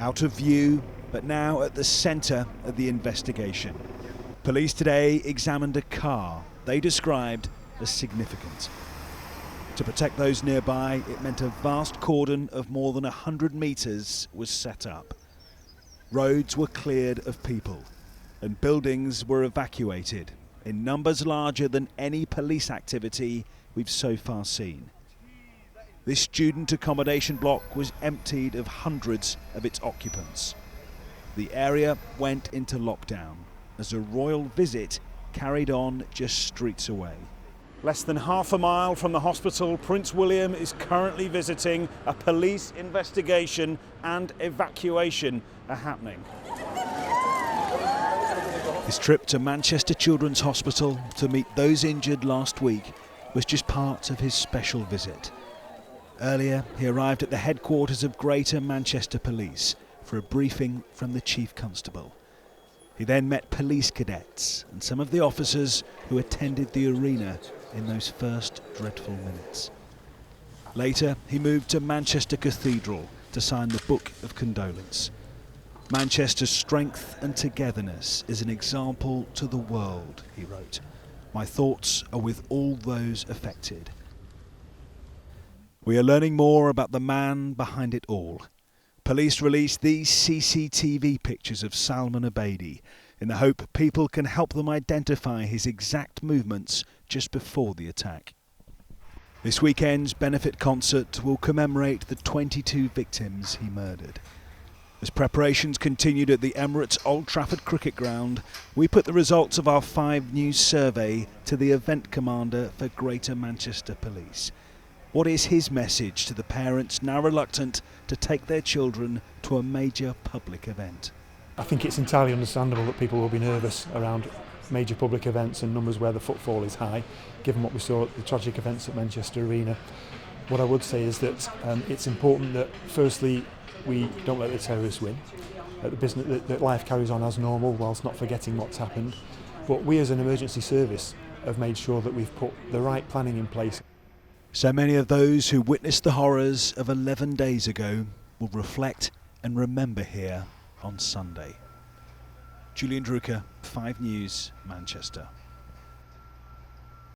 Out of view, but now at the centre of the investigation. Police today examined a car they described as significant. To protect those nearby, it meant a vast cordon of more than 100 metres was set up. Roads were cleared of people, and buildings were evacuated in numbers larger than any police activity we've so far seen. This student accommodation block was emptied of hundreds of its occupants. The area went into lockdown as a royal visit carried on just streets away. Less than half a mile from the hospital Prince William is currently visiting. A police investigation and evacuation are happening. His trip to Manchester Children's Hospital to meet those injured last week was just part of his special visit. Earlier, he arrived at the headquarters of Greater Manchester Police for a briefing from the Chief Constable. He then met police cadets and some of the officers who attended the arena in those first dreadful minutes. Later, he moved to Manchester Cathedral to sign the Book of Condolence. Manchester's strength and togetherness is an example to the world, he wrote. My thoughts are with all those affected. We are learning more about the man behind it all. Police released these CCTV pictures of Salman Abedi in the hope people can help them identify his exact movements just before the attack. This weekend's benefit concert will commemorate the 22 victims he murdered. As preparations continued at the Emirates Old Trafford Cricket Ground, we put the results of our 5 News survey to the event commander for Greater Manchester Police. What is his message to the parents now reluctant to take their children to a major public event? I think it's entirely understandable that people will be nervous around major public events and numbers where the footfall is high, given what we saw at the tragic events at Manchester Arena. What I would say is that it's important that, firstly, we don't let the terrorists win, that life carries on as normal whilst not forgetting what's happened. But we as an emergency service have made sure that we've put the right planning in place. So many of those who witnessed the horrors of 11 days ago will reflect and remember here on Sunday. Julian Drucker, 5 News, Manchester.